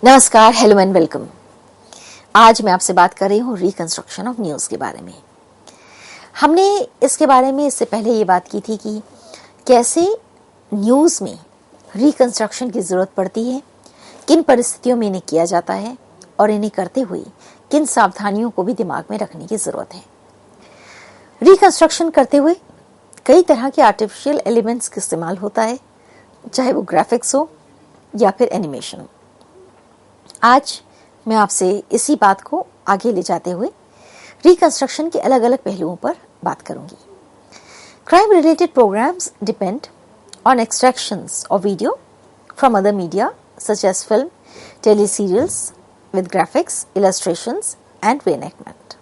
नमस्कार, hello and welcome. आज मैं आपसे बात कर रही हूँ रिकंस्ट्रक्शन ऑफ न्यूज़ के बारे में। हमने इसके बारे में इससे पहले ये बात की थी कि कैसे न्यूज़ में रिकंस्ट्रक्शन की ज़रूरत पड़ती है, किन परिस्थितियों में इन्हें किया जाता है और इन्हें करते हुए किन सावधानियों को भी दिमाग में रखने की ज़रूरत है। रिकंस्ट्रक्शन करते हुए कई तरह के आर्टिफिशियल एलिमेंट्स का इस्तेमाल होता है, चाहे वो ग्राफिक्स हो या फिर एनिमेशन हो। आज मैं आपसे इसी बात को आगे ले जाते हुए रिकंस्ट्रक्शन के अलग अलग पहलुओं पर बात करूंगी। Crime related programmes depend on extractions of video from other media such as film, teleserials with graphics, illustrations and reenactment.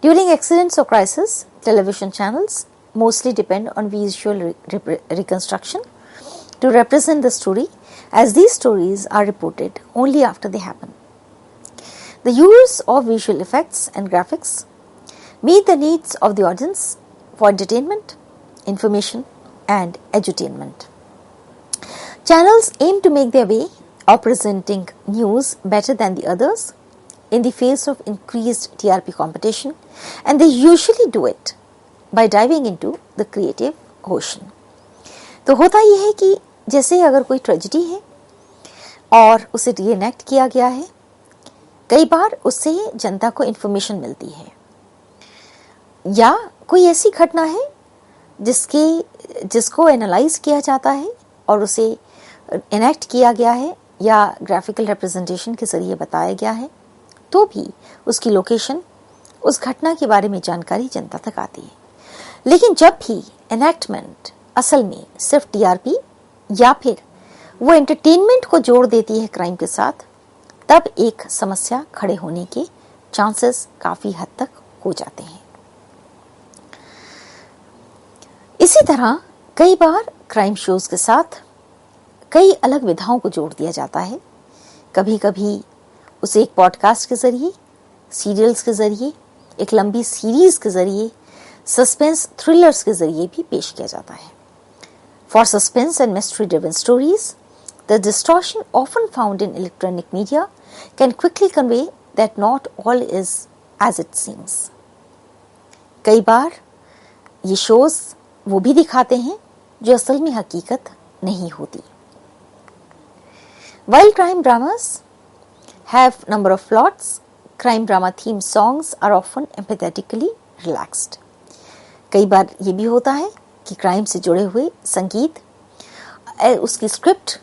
During accidents or crisis, television channels mostly depend on visual reconstruction to represent the story, as these stories are reported only after they happen. The use of visual effects and graphics meet the needs of the audience for entertainment, information and edutainment. Channels aim to make their way of presenting news better than the others in the face of increased TRP competition, and they usually do it by diving into the creative ocean. तो होता यह है कि जैसे अगर कोई tragedy है और उसे रीएनेक्ट किया गया है, कई बार उससे जनता को इन्फॉर्मेशन मिलती है, या कोई ऐसी घटना है जिसको एनालाइज किया जाता है और उसे एनेक्ट किया गया है या ग्राफिकल रिप्रेजेंटेशन के जरिए बताया गया है, तो भी उसकी लोकेशन, उस घटना के बारे में जानकारी जनता तक आती है। लेकिन जब भी एनेक्टमेंट असल में सिर्फ टीआरपी या फिर वो एंटरटेनमेंट को जोड़ देती है क्राइम के साथ, तब एक समस्या खड़े होने के चांसेस काफी हद तक हो जाते हैं। इसी तरह कई बार क्राइम शोज के साथ कई अलग विधाओं को जोड़ दिया जाता है। कभी कभी उसे एक पॉडकास्ट के जरिए, सीरियल्स के जरिए, एक लंबी सीरीज के जरिए, सस्पेंस थ्रिलर्स के जरिए भी पेश किया जाता है। For suspense and mystery driven stories, the distortion often found in electronic media can quickly convey that not all is as it seems. कई बार ये शोज वो भी दिखाते हैं जो असल में हकीकत नहीं होती। While crime dramas have number of plots, crime drama theme songs are often empathetically relaxed. कई बार ये भी होता है कि क्राइम से जुड़े हुए संगीत, उसकी स्क्रिप्ट,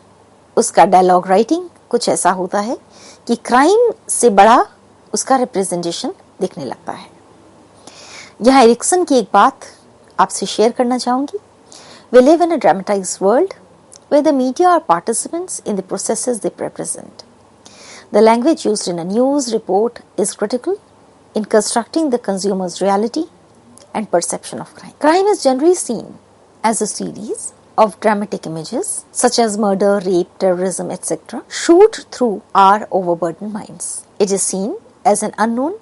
उसका डायलॉग राइटिंग कुछ ऐसा होता है कि क्राइम से बड़ा उसका रिप्रेजेंटेशन दिखने लगता है। यहाँ एरिक्सन की एक बात आपसे शेयर करना चाहूँगी। We live in a dramatized world where the media are participants in the processes they represent. The language used in a news report is critical in constructing the consumer's reality and perception of crime. Crime is generally seen as a series of dramatic images such as murder, rape, terrorism, etc. shoot through our overburdened minds. It is seen as an unknown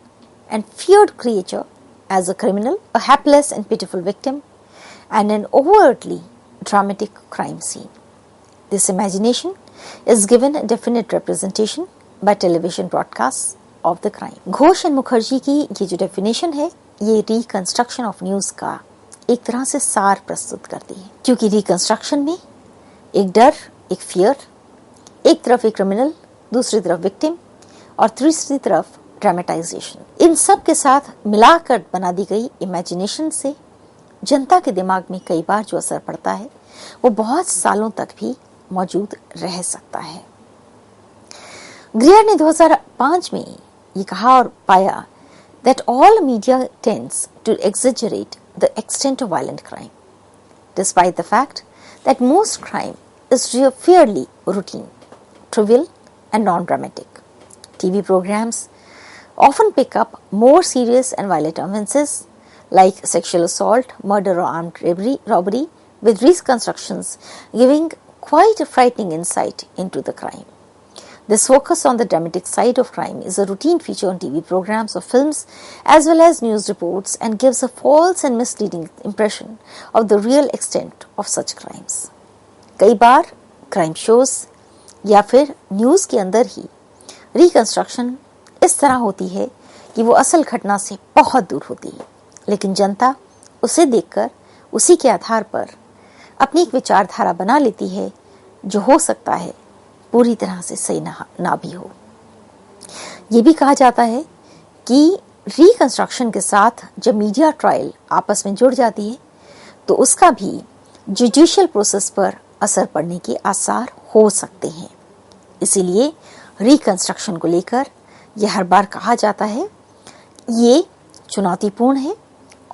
and feared creature, as a criminal, a hapless and pitiful victim, and an overtly dramatic crime scene. This imagination is given a definite representation by television broadcasts of the crime. Ghosh and Mukherjee की ये जो definition है, ये reconstruction of news का एक तरह से सार प्रस्तुत करती है, क्योंकि रिकंस्ट्रक्शन में एक डर, एक फियर, एक तरफ एक क्रिमिनल, दूसरी तरफ विक्टिम और तीसरी तरफ ड्रामेटाइजेशन, इन सब के साथ मिलाकर बना दी गई इमेजिनेशन से जनता के दिमाग में कई बार जो असर पड़ता है वो बहुत सालों तक भी मौजूद रह सकता है। ग्रियर ने 2005 में ये कहा और पाया that all media tends to exaggerate the extent of violent crime, despite the fact that most crime is fairly routine, trivial and non-dramatic. TV programs often pick up more serious and violent offenses like sexual assault, murder or armed robbery with reconstructions giving quite a frightening insight into the crime. This focus on the dramatic side of crime is a routine feature on TV programs or films as well as news reports and gives a false and misleading impression of the real extent of such crimes. कई बार crime shows या फिर news के अंदर ही reconstruction इस तरह होती है कि वो असल घटना से बहुत दूर होती है, लेकिन जनता उसे देखकर उसी के आधार पर अपनी एक विचारधारा बना लेती है जो हो सकता है पूरी तरह से सही ना भी हो। ये भी कहा जाता है कि रिकंस्ट्रक्शन के साथ जब मीडिया ट्रायल आपस में जुड़ जाती है तो उसका भी जुडिशियल प्रोसेस पर असर पड़ने के आसार हो सकते हैं। इसीलिए रिकंस्ट्रक्शन को लेकर यह हर बार कहा जाता है ये चुनौतीपूर्ण है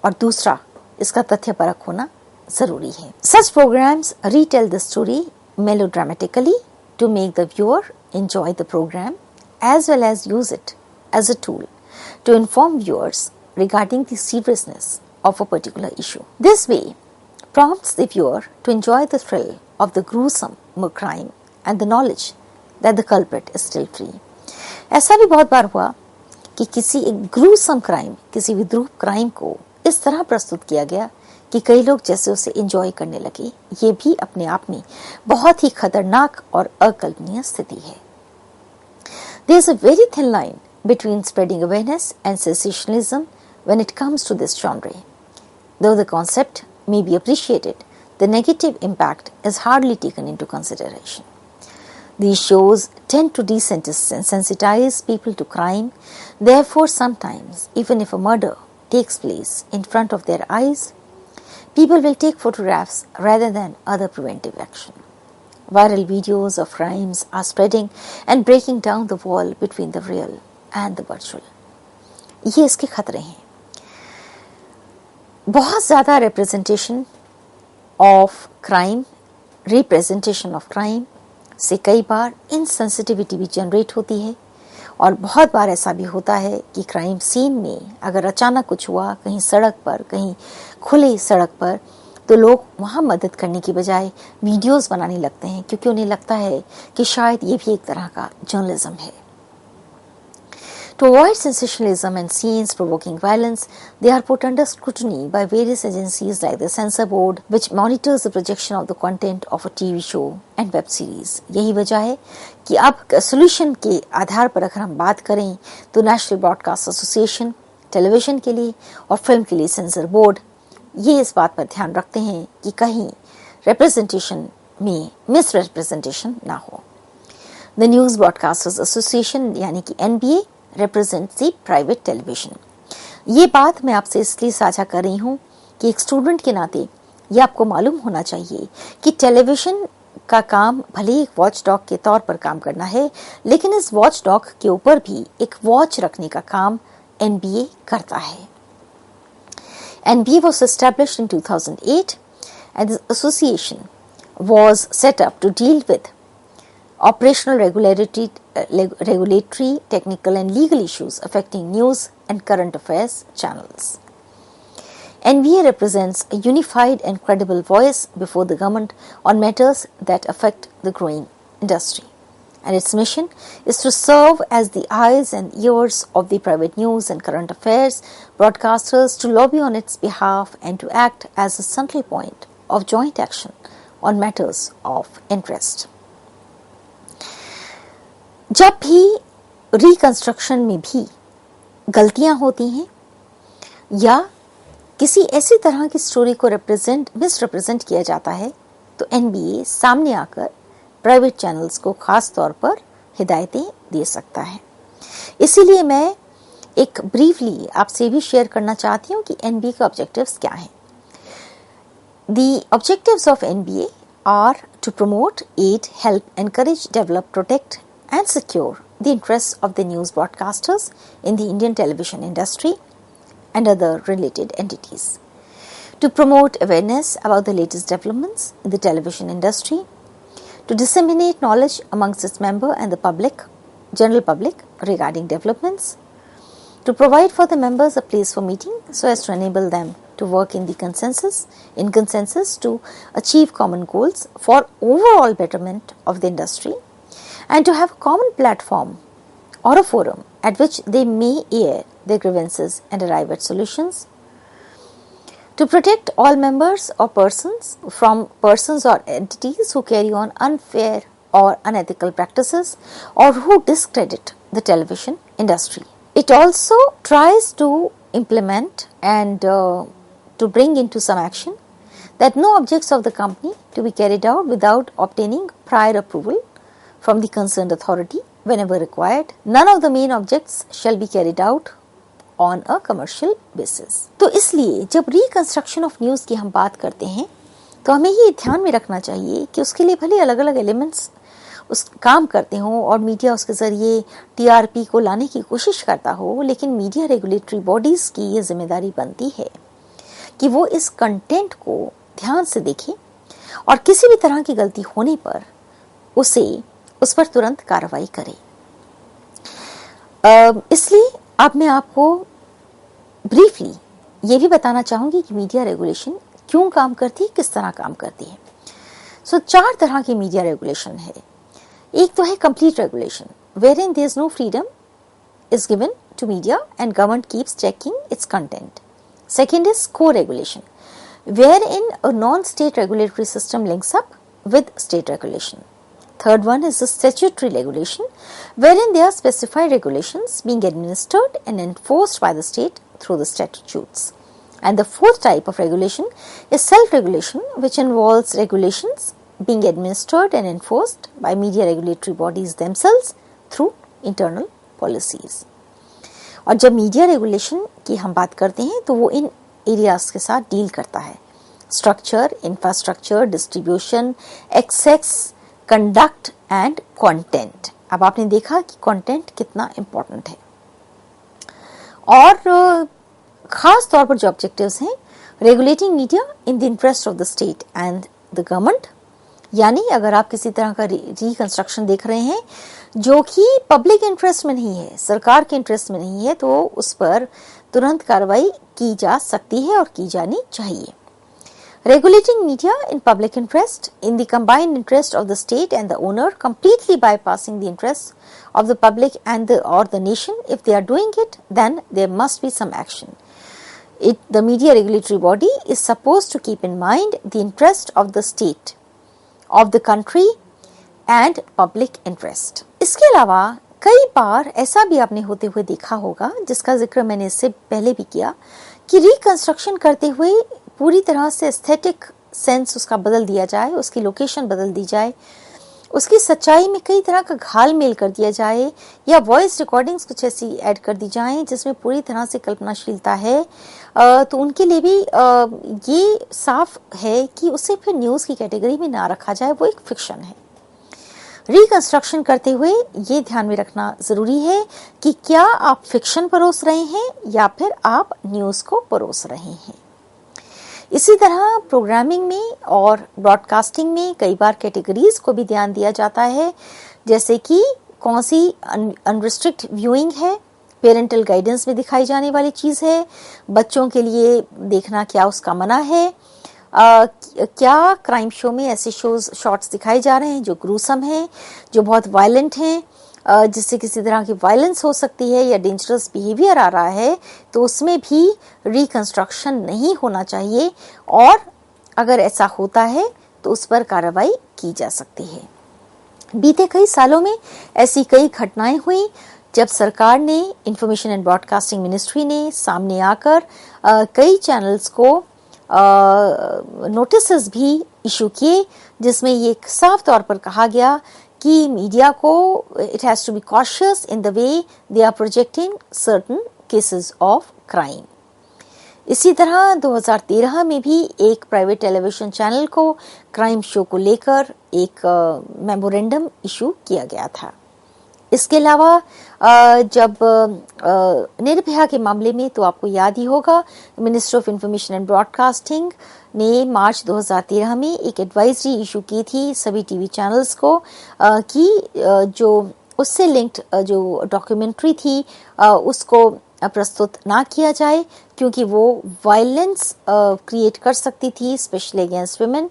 और दूसरा इसका तथ्यपरक होना जरूरी है। Such programs retell the story melodramatically to make the viewer enjoy the program as well as use it as a tool to inform viewers regarding the seriousness of a particular issue. This way prompts the viewer to enjoy the thrill of the gruesome crime and the knowledge that the culprit is still free. ऐसा भी बहुत बार हुआ कि किसी एक gruesome crime, किसी विद्रूप crime को इस तरह प्रस्तुत किया गया कि कई लोग जैसे उसे एंजॉय करने लगे। ये भी अपने आप में बहुत ही खतरनाक और अकल्पनीय स्थिति है। There is a very thin line between spreading awareness and sensationalism when it comes to this genre. Though the concept may be appreciated, the negative impact is hardly taken into consideration. These shows tend to desensitize people to crime. Therefore, sometimes, even if a murder takes place in front of their eyes, people will take photographs rather than other preventive action. Viral videos of crimes are spreading and breaking down the wall between the real and the virtual. ये इसके खतरे हैं। बहुत ज़्यादा representation of crime से कई बार insensitivity भी generate होती है और बहुत बार ऐसा भी होता है कि क्राइम सीन में अगर अचानक कुछ हुआ कहीं सड़क पर, कहीं खुली सड़क पर, तो लोग वहाँ मदद करने की बजाय वीडियोस बनाने लगते हैं क्योंकि उन्हें लगता है कि शायद ये भी एक तरह का जर्नलिज्म है। To avoid sensationalism and scenes provoking violence, they are put under scrutiny by various agencies like the Censor Board, which monitors the projection of the content of a TV show and web series. यही वजह है कि अब solution के आधार पर अगर हम बात करें तो नेशनल ब्रॉडकास्ट एसोसिएशन टेलीविजन के लिए और फिल्म के लिए सेंसर बोर्ड ये इस बात पर ध्यान रखते हैं कि कहीं रिप्रेजेंटेशन में मिसरिप्रेजेंटेशन ना हो। द न्यूज़ ब्रॉडकास्टर्स एसोसिएशन यानी कि NBA represents the private television. ये बात मैं आपसे इसलिए साझा कर रही हूँ कि एक स्टूडेंट के नाते ये आपको मालूम होना चाहिए कि टेलीविजन का काम भले एक वॉच डॉग के तौर पर काम करना है, लेकिन इस वॉच डॉग के ऊपर भी एक वॉच रखने का काम NBA करता है। NBA was established in 2008 and this association was set up to deal with operational regulatory, technical and legal issues affecting news and current affairs channels. NBA represents a unified and credible voice before the government on matters that affect the growing industry. And its mission is to serve as the eyes and ears of the private news and current affairs broadcasters, to lobby on its behalf and to act as a central point of joint action on matters of interest. जब भी reconstruction में भी गलतियां होती हैं या किसी ऐसी तरह की स्टोरी को मिसरिप्रेजेंट किया जाता है तो NBA सामने आकर प्राइवेट चैनल्स को खास तौर पर हिदायतें दे सकता है। इसीलिए मैं एक ब्रीफली आपसे भी शेयर करना चाहती हूँ कि NBA के ऑब्जेक्टिव्स क्या हैं। The objectives of NBA are to promote, aid, help, encourage, develop, protect and secure the interests of the news broadcasters in the Indian television industry and other related entities, to promote awareness about the latest developments in the television industry, to disseminate knowledge amongst its members and the general public regarding developments, to provide for the members a place for meeting so as to enable them to work in consensus to achieve common goals for overall betterment of the industry, and to have a common platform or a forum at which they may air their grievances and arrive at solutions, to protect all members or persons from persons or entities who carry on unfair or unethical practices or who discredit the television industry. It also tries to implement and to bring into some action that no objects of the company to be carried out without obtaining prior approval from the concerned authority whenever required. None of the main objects shall be carried out on a commercial basis. तो इसलिए जब reconstruction of news की हम बात करते हैं तो हमें ये ध्यान में रखना चाहिए कि उसके लिए भले अलग अलग एलिमेंट्स उस काम करते हों और मीडिया उसके ज़रिए टीआरपी को लाने की कोशिश करता हो, लेकिन मीडिया रेगुलेटरी बॉडीज़ की ये जिम्मेदारी बनती है कि वो इस कंटेंट को ध्यान से देखें और किसी भी तरह की गलती होने पर उस पर तुरंत कार्रवाई करें। इसलिए अब मैं आपको ब्रीफली ये भी बताना चाहूँगी कि मीडिया रेगुलेशन क्यों काम करती है, किस तरह काम करती है। सो 4 तरह की मीडिया रेगुलेशन है। एक तो है complete regulation, wherein there is no freedom is given to media and government keeps checking its content. Second is co-regulation, wherein a non-state regulatory system links up with state regulation. Third one is the statutory regulation, wherein there are specified regulations being administered and enforced by the state through the statutes. And the fourth type of regulation is self-regulation, which involves regulations being administered and enforced by media regulatory bodies themselves through internal policies. और जब media regulation की हम बात करते हैं तो वो इन areas के साथ डील करता है: structure, infrastructure, distribution, access, conduct and content. अब आपने देखा कि कंटेंट कितना इम्पोर्टेंट है और खास तौर पर जो ऑब्जेक्टिव्स हैं, regulating media in the interest of the state and the government, यानी अगर आप किसी तरह का रिकंस्ट्रक्शन देख रहे हैं जो कि पब्लिक इंटरेस्ट में नहीं है, सरकार के इंटरेस्ट में नहीं है, तो उस पर तुरंत कार्रवाई की जा सकती है और की जानी चाहिए। Regulating media in public interest, in the combined interest of the state and the owner, completely bypassing the interests of the public and or the nation. If they are doing it, then there must be some action. The media regulatory body is supposed to keep in mind the interest of the state, of the country and public interest. इसके अलावा कई बार ऐसा भी आपने होते हुए देखा होगा, जिसका जिक्र मैंने इससे पहले भी किया, कि रिकंस्ट्रक्शन करते हुए पूरी तरह से एस्थेटिक सेंस उसका बदल दिया जाए, उसकी लोकेशन बदल दी जाए, उसकी सच्चाई में कई तरह का घाल मेल कर दिया जाए, या वॉइस रिकॉर्डिंग्स कुछ ऐसी ऐड कर दी जाएं जिसमें पूरी तरह से कल्पनाशीलता है, तो उनके लिए भी ये साफ है कि उसे फिर न्यूज़ की कैटेगरी में ना रखा जाए, वो एक फिक्शन है। रिकंस्ट्रक्शन करते हुए ये ध्यान में रखना ज़रूरी है कि क्या आप फिक्शन परोस रहे हैं या फिर आप न्यूज़ को परोस रहे हैं। इसी तरह प्रोग्रामिंग में और ब्रॉडकास्टिंग में कई बार कैटेगरीज को भी ध्यान दिया जाता है, जैसे कि कौन सी अनरिस्ट्रिक्ट व्यूइंग है, पेरेंटल गाइडेंस में दिखाई जाने वाली चीज़ है, बच्चों के लिए देखना क्या उसका मना है, क्या क्राइम शो में ऐसे शॉट्स दिखाए जा रहे हैं जो ग्रूसम हैं, जो बहुत वायलेंट हैं, जिससे किसी तरह की वायलेंस हो सकती है या डेंजरस बिहेवियर आ रहा है, तो उसमें भी रिकंस्ट्रक्शन नहीं होना चाहिए, और अगर ऐसा होता है तो उस पर कार्रवाई की जा सकती है। बीते कई सालों में ऐसी कई घटनाएं हुई जब सरकार ने, इंफॉर्मेशन एंड ब्रॉडकास्टिंग मिनिस्ट्री ने सामने आकर कई चैनल्स को नोटिसेस भी इशू किए, जिसमें ये साफ तौर पर कहा गया कि मीडिया को it has to be cautious in the way they are projecting certain cases of crime. इसी तरह 2013 में भी एक प्राइवेट टेलीविजन चैनल को क्राइम शो को लेकर एक मेमोरेंडम इशू किया गया था। इसके अलावा जब निर्भया के मामले में, तो आपको याद ही होगा, ministry of information and broadcasting ने मार्च 2013 में एक एडवाइजरी इशू की थी सभी टीवी चैनल्स को कि जो उससे लिंक्ड जो डॉक्यूमेंट्री थी उसको प्रस्तुत ना किया जाए, क्योंकि वो वायलेंस क्रिएट कर सकती थी, स्पेशली अगेंस्ट वुमेन,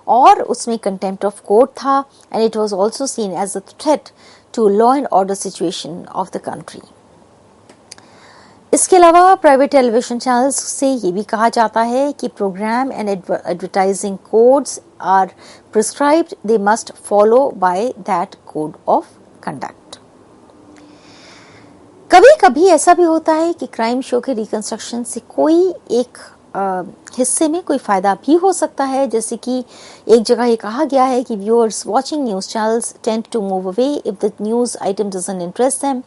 और उसमें कंटेम्प्ट ऑफ कोर्ट था, and it was also seen as a threat to law and order situation of the country. इसके अलावा प्राइवेट टेलीविजन चैनल्स से ये भी कहा जाता है कि programme and advertising codes are prescribed, they must follow by that code of conduct. कभी कभी ऐसा भी होता है कि क्राइम शो के रिकंस्ट्रक्शन से कोई एक हिस्से में कोई फायदा भी हो सकता है, जैसे कि एक जगह ये कहा गया है कि viewers watching news channels tend to move away if the news item doesn't interest them,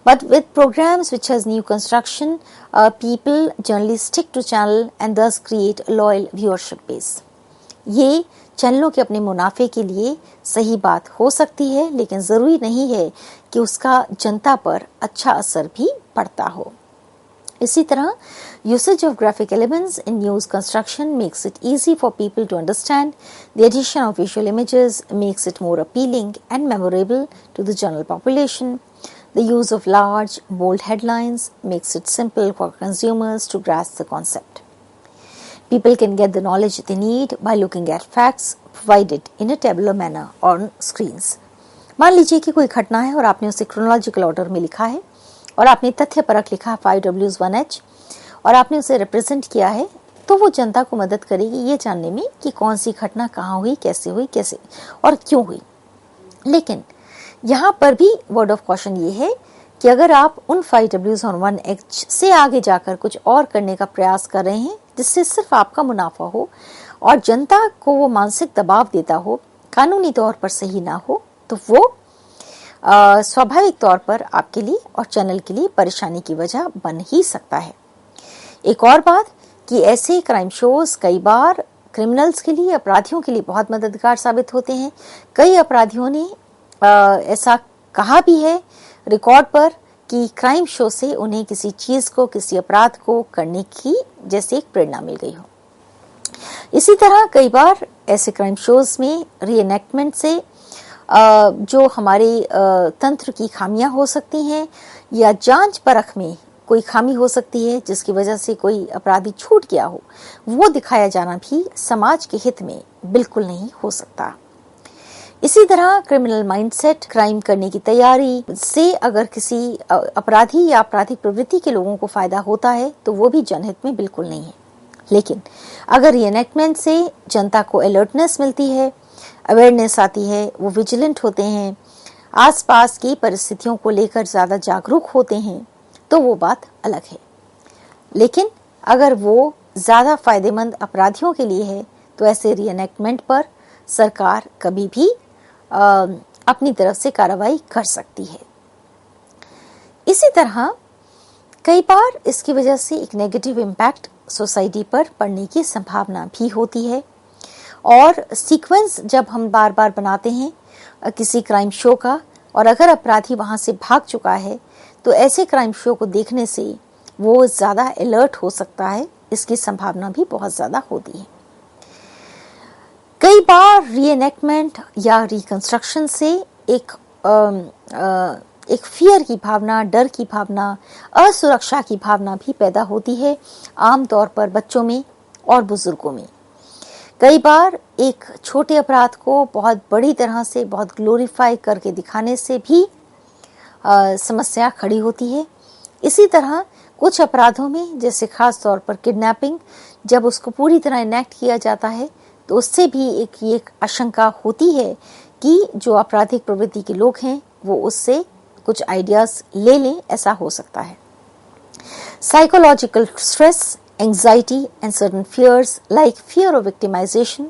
but with programmes which has new construction people generally stick to channel and thus create a loyal viewership base. ये चैनलों के अपने मुनाफे के लिए सही बात हो सकती है, लेकिन जरूरी नहीं है कि उसका जनता पर अच्छा असर भी पड़ता हो। इसी तरह usage of graphic elements in news construction makes it easy for people to understand. The addition of visual images makes it more appealing and memorable to the general population. The use of large, bold headlines makes it simple for consumers to grasp the concept. People can get the knowledge they need by looking at facts provided in a tabular manner on screens. मान लीजिए कि कोई घटना है और आपने उसे chronological order में लिखा है और आपने तथ्य परख लिखा 5W1H और आपने उसे रिप्रेजेंट किया है, तो वो जनता को मदद करेगी ये जानने में कि कौन सी घटना कहाँ हुई, कैसे और क्यों हुई। लेकिन यहाँ पर भी वर्ड ऑफ कॉशन ये है कि अगर आप उन 5W1H से आगे जाकर कुछ और करने का प्रयास कर रहे हैं जिससे सिर्फ आपका मुनाफा हो और जनता को वो मानसिक दबाव देता हो, कानूनी तौर पर सही ना हो, तो वो स्वाभाविक तौर पर आपके लिए और चैनल के लिए परेशानी की वजह बन ही सकता है। एक और बात कि ऐसे क्राइम शोज कई बार क्रिमिनल्स के लिए, अपराधियों के लिए बहुत मददगार साबित होते हैं। कई अपराधियों ने ऐसा कहा भी है रिकॉर्ड पर कि क्राइम शो से उन्हें किसी चीज को, किसी अपराध को करने की जैसे एक प्रेरणा मिल गई हो। इसी तरह कई बार ऐसे क्राइम शोज में रीएनेक्टमेंट से जो हमारे तंत्र की खामियां हो सकती हैं या जांच परख में कोई खामी हो सकती है जिसकी वजह से कोई अपराधी छूट गया हो, वो दिखाया जाना भी समाज के हित में बिल्कुल नहीं हो सकता। इसी तरह क्रिमिनल माइंडसेट, क्राइम करने की तैयारी से अगर किसी अपराधी या आपराधिक प्रवृत्ति के लोगों को फायदा होता है तो वो भी जनहित में बिल्कुल नहीं है। लेकिन अगर रीएनेक्टमेंट से जनता को अलर्टनेस मिलती है, अवेयरनेस आती है, वो विजिलेंट होते हैं, आसपास की परिस्थितियों को लेकर ज़्यादा जागरूक होते हैं, तो वो बात अलग है। लेकिन अगर वो ज़्यादा फायदेमंद अपराधियों के लिए है तो ऐसे रीएनेक्टमेंट पर सरकार कभी भी अपनी तरफ से कार्रवाई कर सकती है। इसी तरह कई बार इसकी वजह से एक नेगेटिव इम्पैक्ट सोसाइटी पर पड़ने की संभावना भी होती है। और सीक्वेंस जब हम बार बार बनाते हैं किसी क्राइम शो का और अगर अपराधी वहां से भाग चुका है तो ऐसे क्राइम शो को देखने से वो ज़्यादा अलर्ट हो सकता है, इसकी संभावना भी बहुत ज़्यादा होती है। कई बार रीएनेक्टमेंट या रिकंस्ट्रक्शन से एक फियर की भावना, डर की भावना, असुरक्षा की भावना भी पैदा होती है, आमतौर पर बच्चों में और बुजुर्गों में। कई बार एक छोटे अपराध को बहुत बड़ी तरह से, बहुत ग्लोरीफाई करके दिखाने से भी समस्या खड़ी होती है। इसी तरह कुछ अपराधों में, जैसे खास तौर पर किडनैपिंग, जब उसको पूरी तरह इनेक्ट किया जाता है तो उससे भी एक आशंका होती है कि जो आपराधिक प्रवृत्ति के लोग हैं वो उससे कुछ आइडियाज ले लें, ऐसा हो सकता है। Psychological stress, anxiety and certain fears like fear of victimization,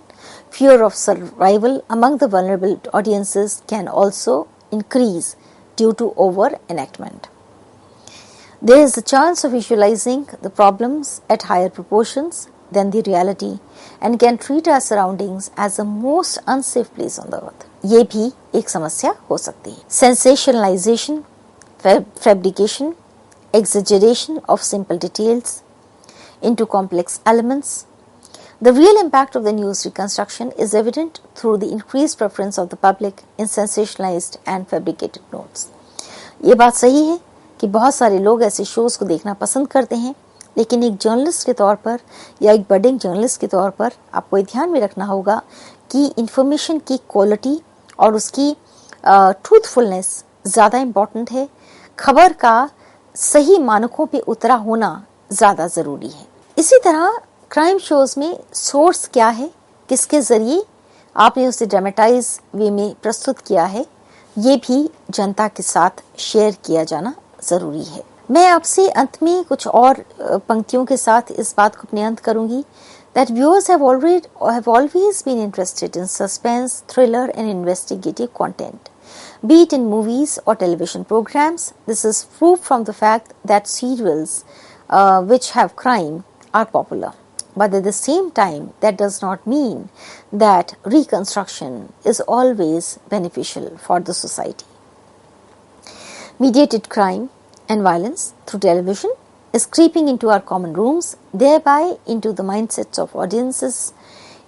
fear of survival among the vulnerable audiences can also increase due to over-enactment. There is a chance of visualizing the problems at higher proportions than the reality and can treat our surroundings as the most unsafe place on the earth. ये भी एक समस्या हो सकती है। Sensationalization, fabrication, exaggeration of simple details into complex elements. The real impact of the news reconstruction is evident through the increased preference of the public in sensationalized and fabricated notes. ये बात सही है कि बहुत सारे लोग ऐसे शोज को देखना पसंद करते हैं, लेकिन एक जर्नलिस्ट के तौर पर या एक बडिंग जर्नलिस्ट के तौर पर आपको ध्यान में रखना होगा कि इंफॉर्मेशन की क्वालिटी और उसकी ट्रूथफुलनेस ज़्यादा इम्पॉर्टेंट है। खबर का सही मानकों पे उतरा होना ज़्यादा ज़रूरी है। इसी तरह क्राइम शोज में सोर्स क्या है, किसके जरिए आपने उसे ड्रामेटाइज वे में प्रस्तुत किया है, ये भी जनता के साथ शेयर किया जाना जरूरी है। मैं आपसे अंत में कुछ और पंक्तियों के साथ इस बात को अपने अंत करूंगी that viewers have always been interested in suspense, thriller and investigative content, be it in movies or television programs. This is proof from the fact that serials which have crime are popular. But at the same time, that does not mean that reconstruction is always beneficial for the society. Mediated crime and violence through television is creeping into our common rooms, thereby into the mindsets of audiences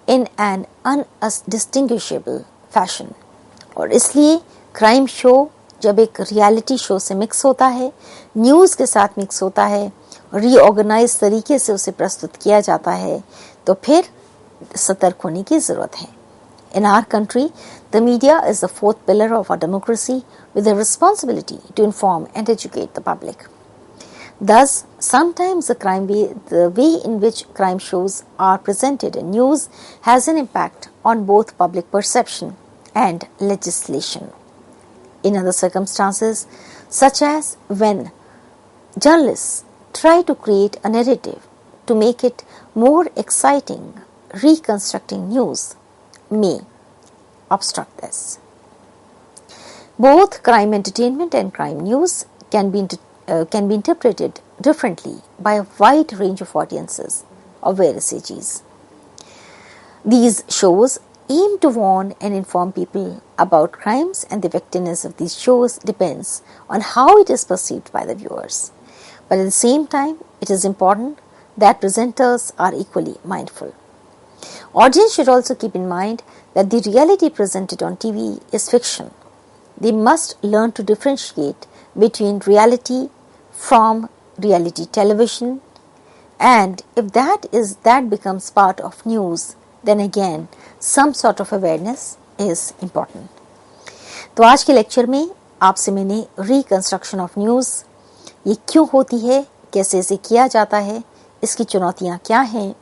in an undistinguishable fashion. और इसलिए crime show जब एक reality show से mix होता है, news के साथ mix होता है, रीऑर्गेनाइज तरीके से उसे प्रस्तुत किया जाता है, तो फिर सतर्क होने की ज़रूरत है। In our country, the media is the fourth pillar of our democracy with a responsibility to inform and educate the public. Thus, sometimes the way in which crime shows are presented in news has an impact on both public perception and legislation. In other circumstances, such as when journalists try to create a narrative to make it more exciting, reconstructing news may obstruct this. Both crime entertainment and crime news can be interpreted differently by a wide range of audiences of various ages. These shows aim to warn and inform people about crimes, and the effectiveness of these shows depends on how it is perceived by the viewers. But at the same time, it is important that presenters are equally mindful. Audience should also keep in mind that the reality presented on TV is fiction. They must learn to differentiate between reality from reality television, and if that becomes part of news, then again some sort of awareness is important. तो आज के lecture में आपसे मैंने reconstruction of news, ये क्यों होती है, कैसे इसे किया जाता है, इसकी चुनौतियाँ क्या हैं,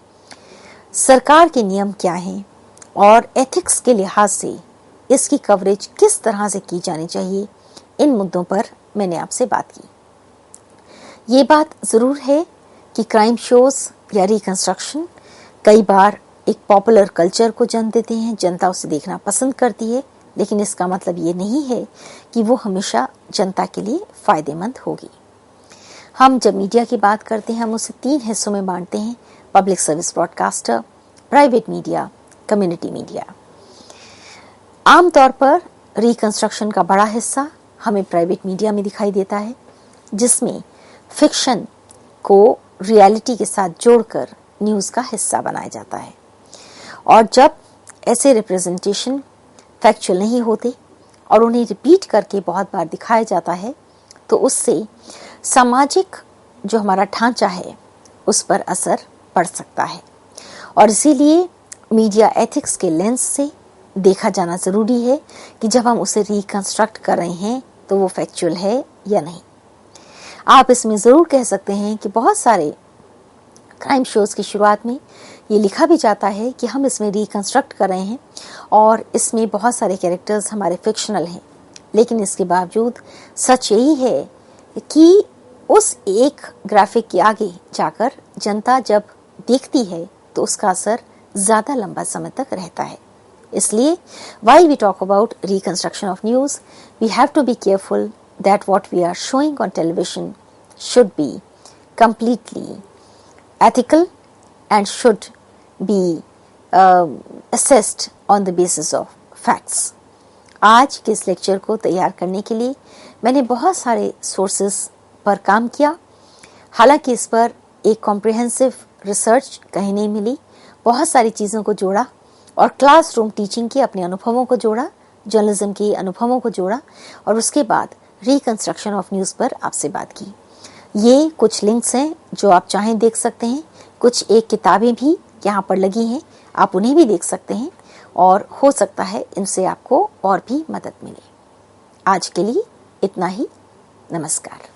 सरकार के नियम क्या हैं और एथिक्स के लिहाज से इसकी कवरेज किस तरह से की जानी चाहिए, इन मुद्दों पर मैंने आपसे बात की। ये बात ज़रूर है कि क्राइम शोज़ या रिकंस्ट्रक्शन कई बार एक पॉपुलर कल्चर को जन्म देते हैं, जनता उसे देखना पसंद करती है, लेकिन इसका मतलब ये नहीं है कि वो हमेशा जनता के लिए फ़ायदेमंद होगी। हम जब मीडिया की बात करते हैं, हम उसे 3 हिस्सों में बांटते हैं: public service broadcaster, private media, community media. आमतौर पर रिकंस्ट्रक्शन का बड़ा हिस्सा हमें प्राइवेट मीडिया में दिखाई देता है, जिसमें फिक्शन को रियलिटी के साथ जोड़कर न्यूज़ का हिस्सा बनाया जाता है। और जब ऐसे रिप्रेजेंटेशन फैक्चुअल नहीं होते और उन्हें रिपीट करके बहुत बार दिखाया जाता है, तो उससे सामाजिक जो हमारा ढांचा है उस पर असर पड़ सकता है, और इसीलिए मीडिया एथिक्स के लेंस से देखा जाना ज़रूरी है कि जब हम उसे रिकंस्ट्रक्ट कर रहे हैं तो वो फैक्चुअल है या नहीं। आप इसमें ज़रूर कह सकते हैं कि बहुत सारे क्राइम शोज़ की शुरुआत में ये लिखा भी जाता है कि हम इसमें रिकंस्ट्रक्ट कर रहे हैं और इसमें बहुत सारे कैरेक्टर्स हमारे फिक्शनल हैं, लेकिन इसके बावजूद सच यही है कि उस एक ग्राफिक के आगे जाकर जनता जब देखती है तो उसका असर ज़्यादा लंबा समय तक रहता है। इसलिए while we talk about reconstruction of news, we have to be careful that what we are showing on television should be completely ethical and should be assessed on the basis of facts. आज के इस lecture को तैयार करने के लिए मैंने बहुत सारे सोर्सेस पर काम किया। हालांकि इस पर एक कॉम्प्रिहेंसिव रिसर्च कहीं नहीं मिली, बहुत सारी चीज़ों को जोड़ा और क्लासरूम टीचिंग के अपने अनुभवों को जोड़ा, जर्नलिज्म के अनुभवों को जोड़ा और उसके बाद रिकंस्ट्रक्शन ऑफ न्यूज़ पर आपसे बात की। ये कुछ लिंक्स हैं जो आप चाहें देख सकते हैं, कुछ एक किताबें भी यहाँ पर लगी हैं, आप उन्हें भी देख सकते हैं और हो सकता है इनसे आपको और भी मदद मिले। आज के लिए इतना ही। नमस्कार।